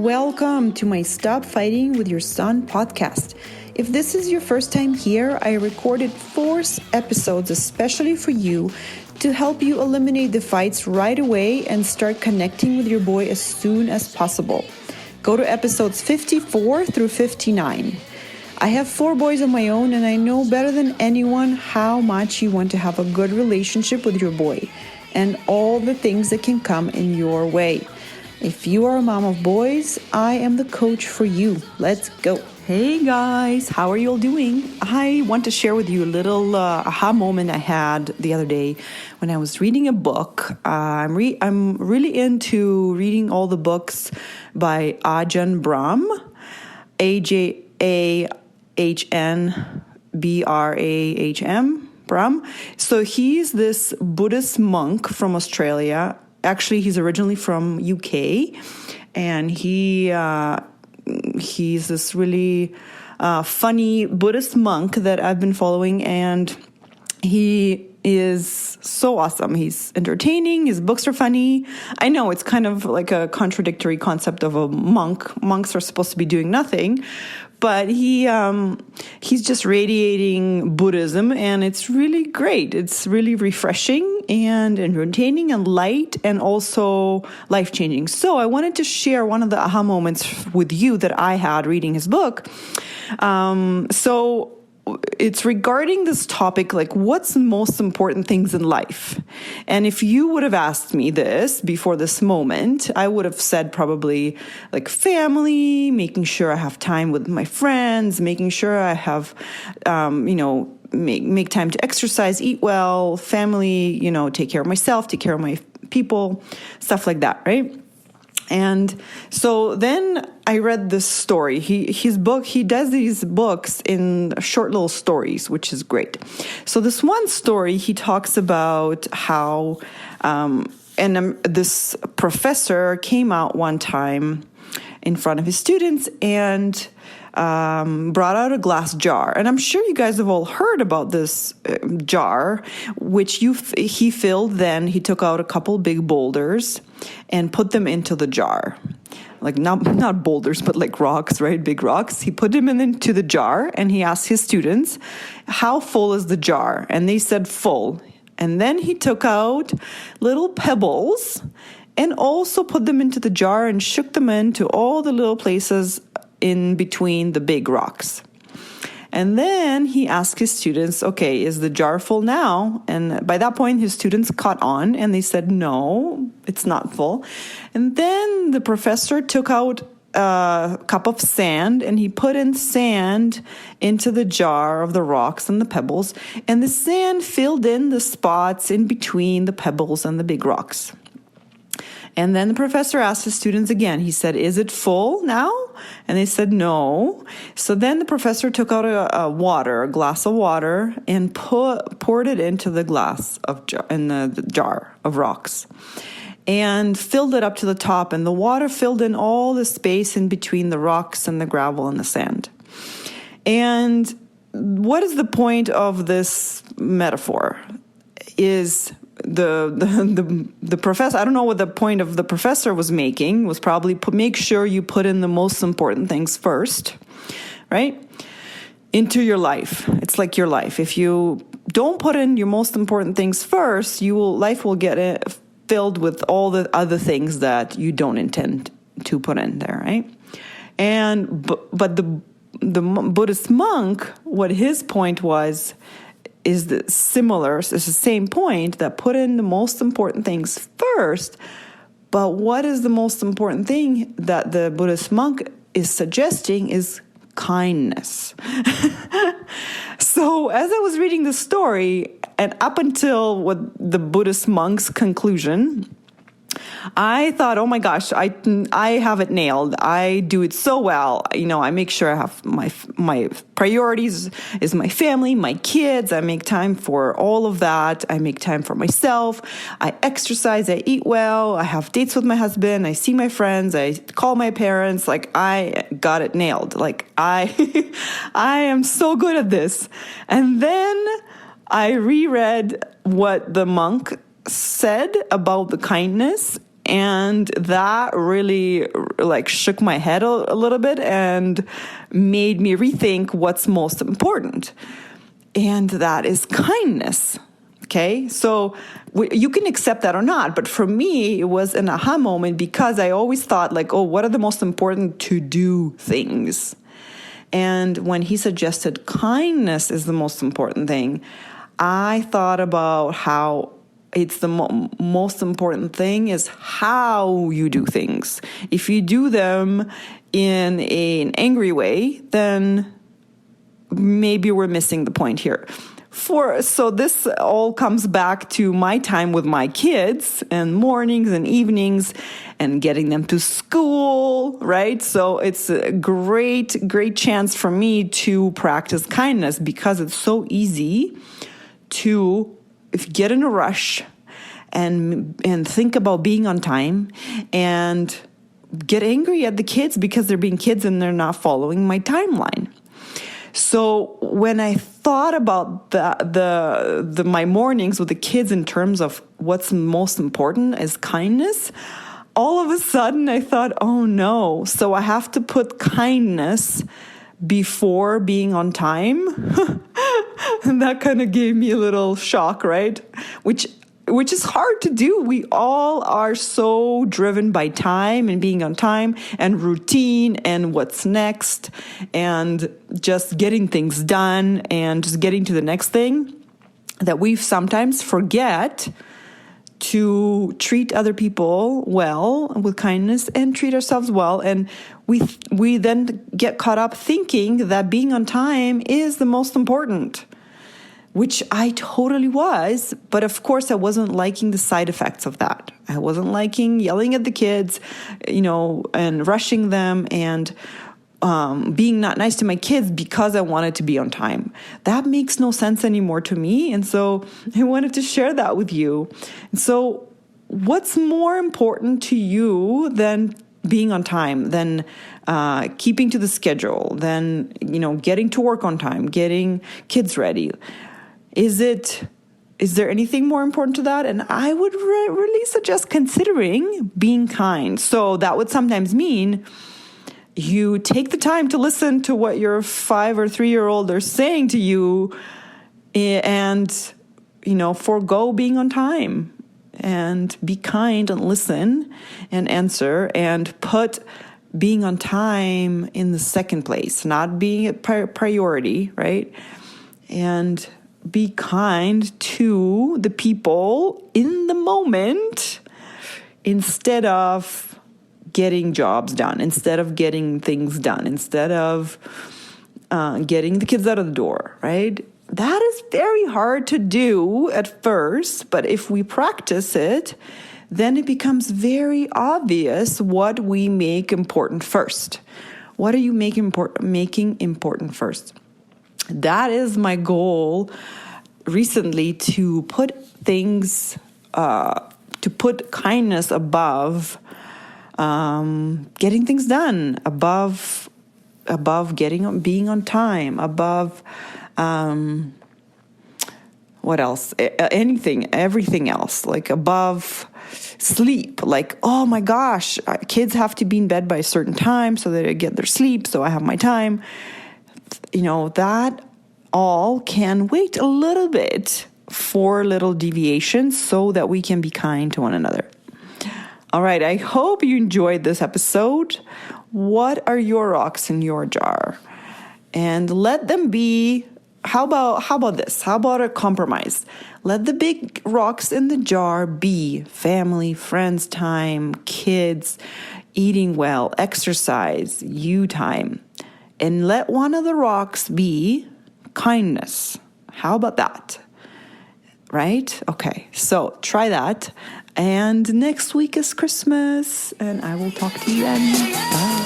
welcome to my Stop Fighting with Your Son podcast. If this is your first time here, I recorded 4 episodes especially for you to help you eliminate the fights right away and start connecting with your boy as soon as possible. Go to episodes 54 through 59. I have 4 boys of my own, and I know better than anyone how much you want to have a good relationship with your boy and all the things that can come in your way. If you are a mom of boys, I am the coach for you. Let's go. Hey guys, how are you all doing? I want to share with you a little aha moment I had the other day when I was reading a book. I'm really into reading all the books by Ajahn Brahm, Ajahn Brahm. So he's this Buddhist monk from Australia. Actually, he's originally from UK, and he's this really funny Buddhist monk that I've been following, and he is so awesome. He's entertaining. His books are funny. I know it's kind of like a contradictory concept of a monk. Monks are supposed to be doing nothing, but he's just radiating Buddhism, and it's really great. It's really refreshing and entertaining and light and also life-changing. So I wanted to share one of the aha moments with you that I had reading his book. So it's regarding this topic, like what's the most important things in life? And if you would have asked me this before this moment, I would have said probably like family, making sure I have time with my friends, making sure I have, make time to exercise, eat well, family, take care of myself, take care of my people, stuff like that, right? And so then I read this story. He does these books in short little stories, which is great. So this one story, he talks about how, this professor came out one time in front of his students and brought out a glass jar. And I'm sure you guys have all heard about this jar, which he filled. Then he took out a couple big boulders and put them into the jar. Like not boulders, but like rocks, right? Big rocks. He put them into the jar, and he asked his students, how full is the jar? And they said full. And then he took out little pebbles and also put them into the jar and shook them into all the little places in between the big rocks. And then he asked his students, okay, is the jar full now? And by that point, his students caught on, and they said, no, it's not full. And then the professor took out a cup of sand, and he put in sand into the jar of the rocks and the pebbles, and the sand filled in the spots in between the pebbles and the big rocks. And then the professor asked his students again. He said, is it full now? And they said, no. So then the professor took out a glass of water, and poured it into the the jar of rocks, and filled it up to the top. And the water filled in all the space in between the rocks and the gravel and the sand. And what is the point of this metaphor? Is the professor, I don't know what the point of the professor was making, was probably make sure you put in the most important things first, right? Into your life. It's like your life. If you don't put in your most important things first, life will get filled with all the other things that you don't intend to put in there, right? But the Buddhist monk, what his point was, is the same point, that put in the most important things first. But what is the most important thing that the Buddhist monk is suggesting is kindness. So as I was reading the story, and up until what the Buddhist monk's conclusion, I thought, oh my gosh, I have it nailed. I do it so well. I make sure I have my priorities is my family, my kids. I make time for all of that. I make time for myself. I exercise. I eat well. I have dates with my husband. I see my friends. I call my parents. Like, I got it nailed. Like, I am so good at this. And then I reread what the monk said about the kindness, And that really like shook my head a little bit and made me rethink what's most important. And that is kindness. Okay, so you can accept that or not. But for me, it was an aha moment because I always thought like, oh, what are the most important to-do things? And when he suggested kindness is the most important thing, I thought about how it's the most important thing is how you do things. If you do them in an angry way, then maybe we're missing the point here. So this all comes back to my time with my kids and mornings and evenings and getting them to school, right? So it's a great chance for me to practice kindness because it's so easy to get in a rush and think about being on time and get angry at the kids because they're being kids and they're not following my timeline. So when I thought about my mornings with the kids in terms of what's most important is kindness, all of a sudden I thought, oh no, so I have to put kindness before being on time. And that kind of gave me a little shock, right? Which is hard to do. We all are so driven by time and being on time and routine and what's next and just getting things done and just getting to the next thing that we sometimes forget to treat other people well with kindness and treat ourselves well. And we then get caught up thinking that being on time is the most important, which I totally was. But of course, I wasn't liking the side effects of that. I wasn't liking yelling at the kids, and rushing them and being not nice to my kids because I wanted to be on time. That makes no sense anymore to me. And so I wanted to share that with you. And so what's more important to you than being on time, than keeping to the schedule, than, getting to work on time, getting kids ready? Is there anything more important to that? And I would really suggest considering being kind. So that would sometimes mean you take the time to listen to what your 5 or 3-year-old are saying to you and, forego being on time and be kind and listen and answer and put being on time in the second place, not being a priority, right? And be kind to the people in the moment instead of getting jobs done, instead of getting things done, instead of getting the kids out of the door, right? That is very hard to do at first, but if we practice it, then it becomes very obvious what we make important first. What are you making important first? That is my goal recently, to put kindness above getting things done, above being on time, above what else? Everything else, like above sleep. Like, oh my gosh, kids have to be in bed by a certain time so that they get their sleep, so I have my time. That all can wait a little bit for little deviations so that we can be kind to one another. All right, I hope you enjoyed this episode. What are your rocks in your jar? And let them be, how about this? How about a compromise? Let the big rocks in the jar be family, friends time, kids, eating well, exercise, you time. And let one of the rocks be kindness. How about that? Right? Okay, so try that. And next week is Christmas, and I will talk to you then. Bye.